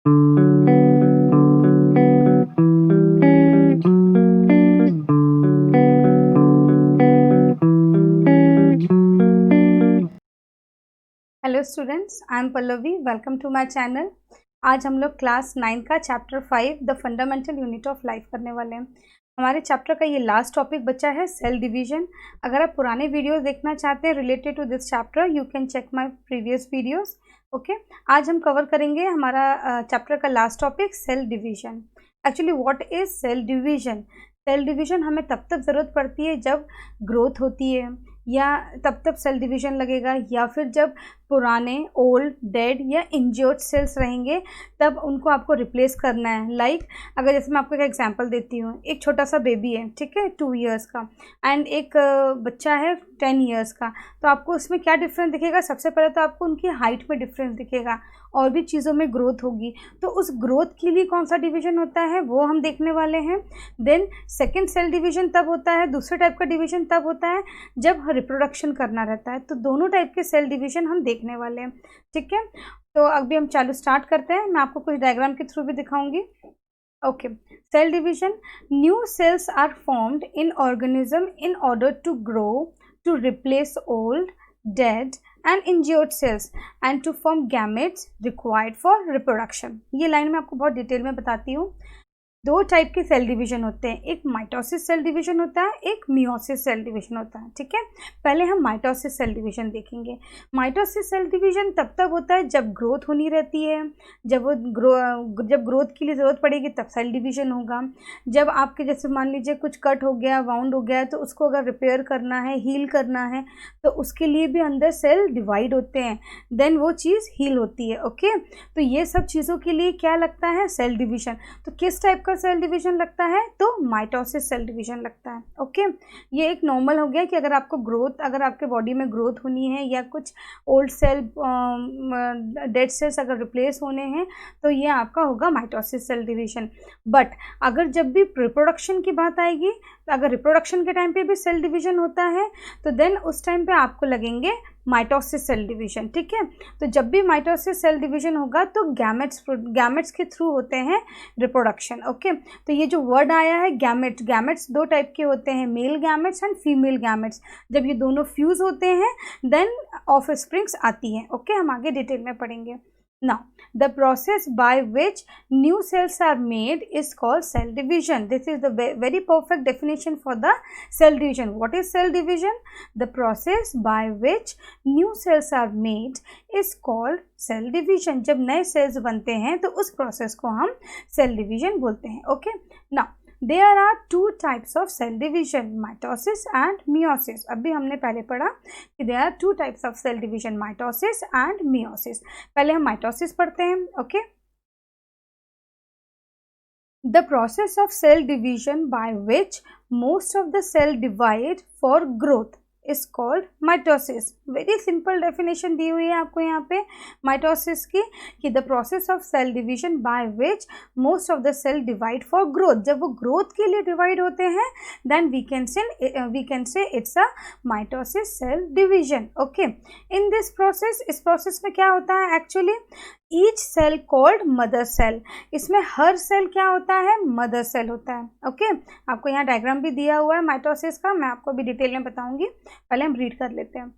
Hello students, I am Pallavi. Welcome to my channel. आज हम लोग क्लास 9 का chapter 5 the fundamental unit of life करने वाले हैं। हमारे चैप्टर का ये लास्ट टॉपिक बचा है सेल डिवीजन। अगर आप पुराने वीडियोस देखना चाहते हैं related to this chapter, you can check my previous videos. Okay, आज हम कवर करेंगे हमारा चैप्टर का last topic cell division. Actually what is cell division? Cell division हमें तब तक ज़रूरत पड़ती है जब ग्रोथ होती है, या तब सेल डिवीजन लगेगा, या फिर जब पुराने ओल्ड डेड या इंजर्ड सेल्स रहेंगे तब उनको आपको रिप्लेस करना है। लाइक अगर जैसे मैं आपको एक एग्जांपल देती हूँ, एक छोटा सा बेबी है, ठीक है, 2 इयर्स का, एंड एक बच्चा है 10 इयर्स का, तो आपको उसमें क्या डिफरेंस दिखेगा? सबसे पहले तो आपको उनकी हाइट में डिफरेंस दिखेगा, और भी चीज़ों में ग्रोथ होगी। तो उस ग्रोथ के लिए कौन सा डिवीजन होता है वो हम देखने वाले हैं। देन सेकेंड सेल डिवीजन तब होता है, दूसरे टाइप का डिवीजन तब होता है जब रिप्रोडक्शन करना रहता है। तो दोनों टाइप के सेल डिवीजन हम देखने वाले हैं, ठीक है। तो अभी हम स्टार्ट करते हैं। मैं आपको कुछ डायग्राम के थ्रू भी दिखाऊंगी। Okay, cell division. New cells are formed in organism in order to grow, to replace old, dead and injured cells and to form gametes required for reproduction। ये लाइन मैं आपको बहुत डिटेल में बताती हूँ। दो टाइप के सेल डिवीजन होते हैं, एक माइटोसिस सेल डिवीजन होता है, एक मियोसिस सेल डिवीजन होता है, ठीक है। पहले हम माइटोसिस सेल डिवीजन देखेंगे। माइटोसिस सेल डिवीजन तब तक होता है जब ग्रोथ होनी रहती है, जब ग्रोथ के लिए ज़रूरत पड़ेगी तब सेल डिवीजन होगा। जब आपके जैसे मान लीजिए कुछ कट हो गया, वाउंड हो गया, तो उसको अगर रिपेयर करना है, हील करना है, तो उसके लिए भी अंदर सेल डिवाइड होते हैं, देन वो चीज़ हील होती है। ओके, तो ये सब चीज़ों के लिए क्या लगता है? Cell division. तो किस टाइप का सेल डिवीजन लगता है? तो माइटोसिस सेल डिवीजन लगता है। ओके, ये एक नॉर्मल हो गया कि अगर आपको ग्रोथ, अगर आपके बॉडी में ग्रोथ होनी है या कुछ ओल्ड सेल डेड सेल्स अगर रिप्लेस होने हैं तो ये आपका होगा माइटोसिस सेल डिवीजन। बट अगर जब भी रिप्रोडक्शन की बात आएगी, तो अगर रिप्रोडक्शन के टाइम पे भी सेल डिवीजन होता है तो देन उस टाइम पे आपको लगेंगे माइटोसिस सेल डिवीजन, ठीक है। तो जब भी माइटोसिस सेल डिवीजन होगा तो गैमेट्स के थ्रू होते हैं रिप्रोडक्शन। ओके, तो ये जो वर्ड आया है गैमेट्स दो टाइप के होते हैं, male gametes and female gametes. जब ये दोनों फ्यूज होते हैं देन ऑफस्प्रिंग्स आती है। ओके, हम आगे डिटेल में पढ़ेंगे। Now, the process by which new cells are made is called cell division. This is the very perfect definition for the cell division. What is cell division? The process by which new cells are made is called cell division. जब नए cells बनते हैं तो उस process को हम cell division बोलते हैं। Okay? Now, there are two types of cell division, mitosis and meiosis। अभी हमने पहले पढ़ा कि there are two types of cell division, mitosis and meiosis। पहले हम mitosis पढ़ते हैं। Okay, the process of cell division by which most of the cell divide for growth is called mitosis। Very simple definition दी हुई है आपको यहाँ पे माइटोसिस की, कि the process of cell division by which most of the cell divide for growth. जब वो ग्रोथ के लिए डिवाइड होते हैं then we can say it's a mitosis cell division. Okay, in this process, इस प्रोसेस में क्या होता है? Actually each cell called mother cell. इसमें हर सेल क्या होता है? मदर सेल होता है। ओके, आपको यहाँ डायग्राम भी दिया हुआ है माइटोसिस का, मैं आपको भी डिटेल में बताऊंगी। पहले हम रीड कर लेते हैं।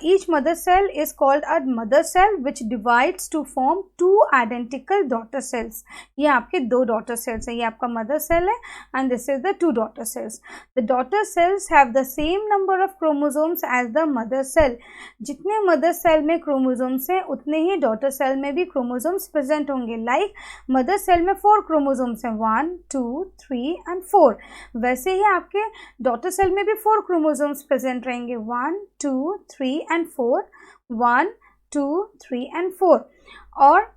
Each mother cell is called a mother cell which divides to form two identical daughter cells। ये आपके दो daughter cells है, ये आपका mother cell है and this is the two daughter cells। The daughter cells have the same number of chromosomes as the mother cell। जितने mother cell में chromosomes हैं उतने ही daughter cell में भी chromosomes present होंगे। Like mother cell में 4 chromosomes हैं, 1 2 3 and 4। वैसे ही आपके daughter cell में भी 4 chromosomes present रहेंगे, 1 2 3 and 4, 1 2 3 and 4। और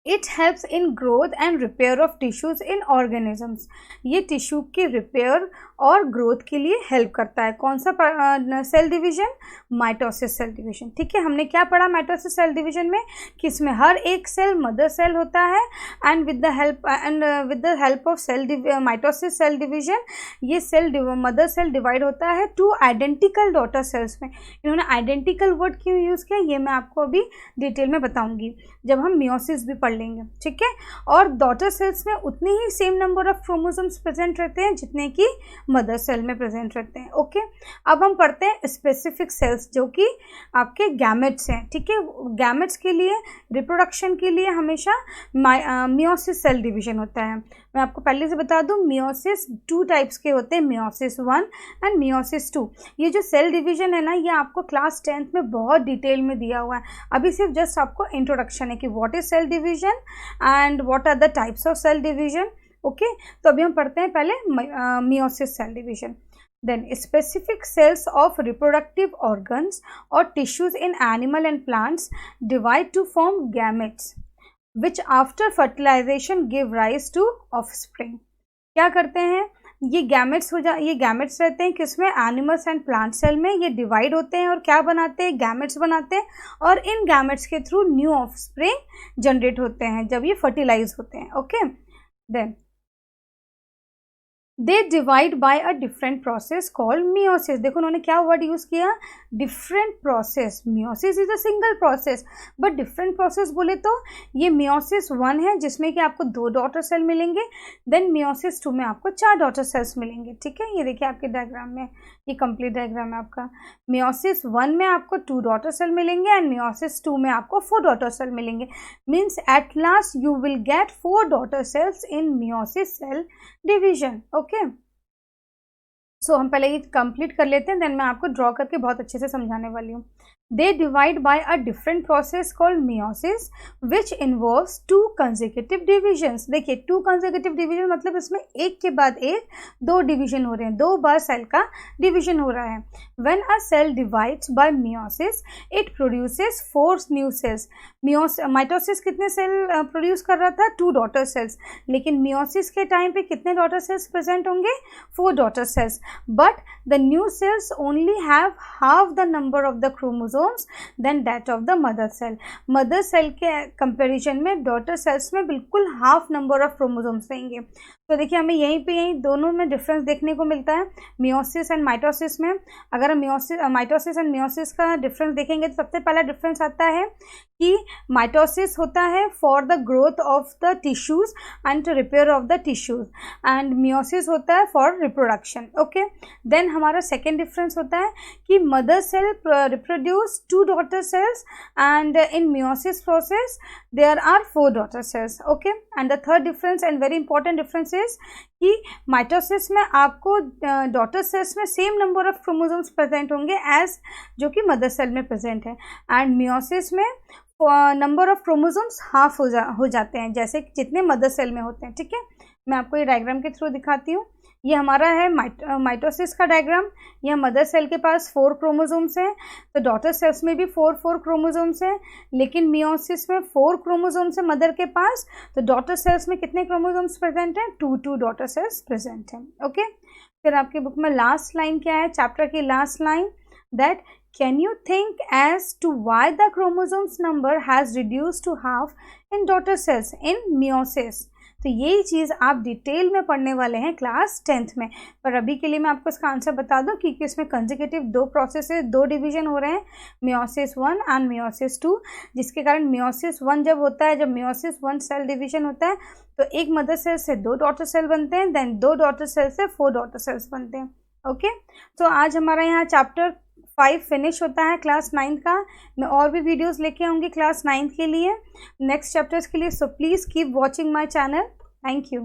it helps in growth and repair of tissues in organisms. ये टिश्यू के रिपेयर और ग्रोथ के लिए हेल्प करता है। कौन सा cell division? Mitosis cell division. ठीक है, हमने क्या पढ़ा माइटोसिस सेल डिवीजन में कि इसमें हर एक सेल मदर सेल होता है and with the help of mitosis cell division ये सेल मदर सेल डिवाइड होता है टू आइडेंटिकल डॉटर सेल्स में। इन्होंने आइडेंटिकल वर्ड क्यों यूज़ किया ये मैं आपको अभी डिटेल में बताऊंगी जब हम मियोसिस भी पढ़ लेंगे। ठीक है, और डॉटर सेल्स में उतने ही same number of chromosomes present रहते हैं जितने कि मदर सेल में प्रेजेंट रहते हैं। ओके, अब हम पढ़ते हैं स्पेसिफिक सेल्स जो कि आपके गैमेट्स हैं। ठीक है, गैमेट्स के लिए रिप्रोडक्शन के लिए हमेशा मियोसिस सेल डिवीजन होता है। मैं आपको पहले से बता दूं मियोसिस 2 टाइप्स के होते हैं, मियोसिस 1 एंड मियोसिस 2। ये जो सेल डिवीजन है ना ये आपको क्लास 10th में बहुत डिटेल में दिया हुआ है। अभी सिर्फ जस्ट आपको इंट्रोडक्शन है कि what is cell division and what are the types of cell division. Okay, तो अभी हम पढ़ते हैं पहले meiosis cell division. Then specific cells of reproductive organs or tissues in animal and plants divide to form gametes, which after fertilization give rise to offspring. क्या करते हैं ये गैमेट्स ये गैमेट्स रहते हैं किसमें? एनिमल्स एंड प्लांट सेल में। ये डिवाइड होते हैं और क्या बनाते हैं? गैमेट्स बनाते हैं और इन गैमेट्स के थ्रू न्यू ऑफस्प्रिंग जनरेट होते हैं जब ये फर्टिलाइज होते हैं। Okay, then they divide by a different process called meiosis. देखो उन्होंने क्या वर्ड यूज़ किया? Different process. Meiosis is a single process but different process बोले तो ये मियोसिस 1 है जिसमें कि आपको 2 डॉटर सेल मिलेंगे, देन मियोसिस 2 में आपको 4 डॉटर सेल्स मिलेंगे। ठीक है, ये देखिए आपके डायग्राम में, ये कंप्लीट डायग्राम है आपका। मियोसिस 1 में आपको 2 डॉटर सेल मिलेंगे एंड मियोसिस 2 में आपको 4 डॉटर सेल मिलेंगे। Means at last you will get 4 daughter cells in meiosis cell division. Okay, so हम पहले ये कंप्लीट कर लेते हैं, देन मैं आपको ड्रॉ करके बहुत अच्छे से समझाने वाली हूँ। They divide by a different process called meiosis, which involves 2 consecutive divisions. देखिए 2 consecutive division मतलब इसमें एक के बाद एक 2 डिवीजन हो रहे हैं, 2 बार सेल का डिवीजन हो रहा है। When a cell divides by meiosis, it produces 4 new cells. Mitosis कितने सेल प्रोड्यूस कर रहा था? 2 डॉटर सेल्स, लेकिन मियोसिस के टाइम पे कितने डॉटर सेल्स प्रेजेंट होंगे? 4 daughter cells. But the new cells only have half the number of the chromosomes than that of the mother cell. Mother cell के comparison में डॉटर सेल्स में बिल्कुल half number of chromosomes रहेंगे। तो देखिए हमें यहीं दोनों में डिफरेंस देखने को मिलता है मियोसिस एंड माइटोसिस में। अगर हम माइटोसिस एंड मियोसिस का डिफरेंस देखेंगे तो सबसे पहला डिफरेंस आता है कि माइटोसिस होता है for the growth of the tissues and repair of the tissues and meiosis होता है फॉर रिप्रोडक्शन। ओके, देन हमारा सेकेंड डिफरेंस होता है कि mother cell reproduce 2 daughter cells and in meiosis process there are 4 daughter cells. Okay, and the third difference and very important difference कि mitosis में आपको daughter cells में same number of chromosomes present होंगे as जो कि mother cell में present है, and meiosis में नंबर ऑफ क्रोमोसोम्स हाफ हो जाते हैं जैसे जितने मदर सेल में होते हैं। ठीक है, मैं आपको ये डायग्राम के थ्रू दिखाती हूँ। ये हमारा है माइटोसिस का डायग्राम। यह मदर सेल के पास 4 क्रोमोसोम्स हैं, तो डॉटर सेल्स में भी 4 क्रोमोसोम्स हैं, लेकिन मियोसिस में 4 क्रोमोसोम्स है मदर के पास, तो डॉटर सेल्स में कितने क्रोमोसोम्स प्रेजेंट हैं? 2 डॉटर सेल्स प्रेजेंट हैं। ओके, फिर आपकी बुक में लास्ट लाइन क्या है? चैप्टर की last line, that can you think as to why the chromosomes number has reduced to half in daughter cells in meiosis? तो यही चीज़ आप डिटेल में पढ़ने वाले हैं क्लास 10th में, पर अभी के लिए मैं आपको इसका आंसर बता दूं क्योंकि इसमें कंसेक्यूटिव 2 प्रोसेसेस 2 डिवीजन हो रहे हैं, मियोसिस 1 एंड मियोसिस 2, जिसके कारण मियोसिस 1 जब होता है, जब मियोसिस 1 सेल डिवीजन होता है तो एक मदर सेल से 2 डॉटर सेल बनते हैं, देन 2 डॉटर सेल से 4 डॉटर सेल्स बनते हैं। ओके, तो आज हमारा यहाँ चैप्टर 5 फिनिश होता है क्लास 9 का। मैं और भी वीडियोस लेके आऊँगी क्लास 9 के लिए, नेक्स्ट चैप्टर्स के लिए, so please keep watching my channel. Thank you.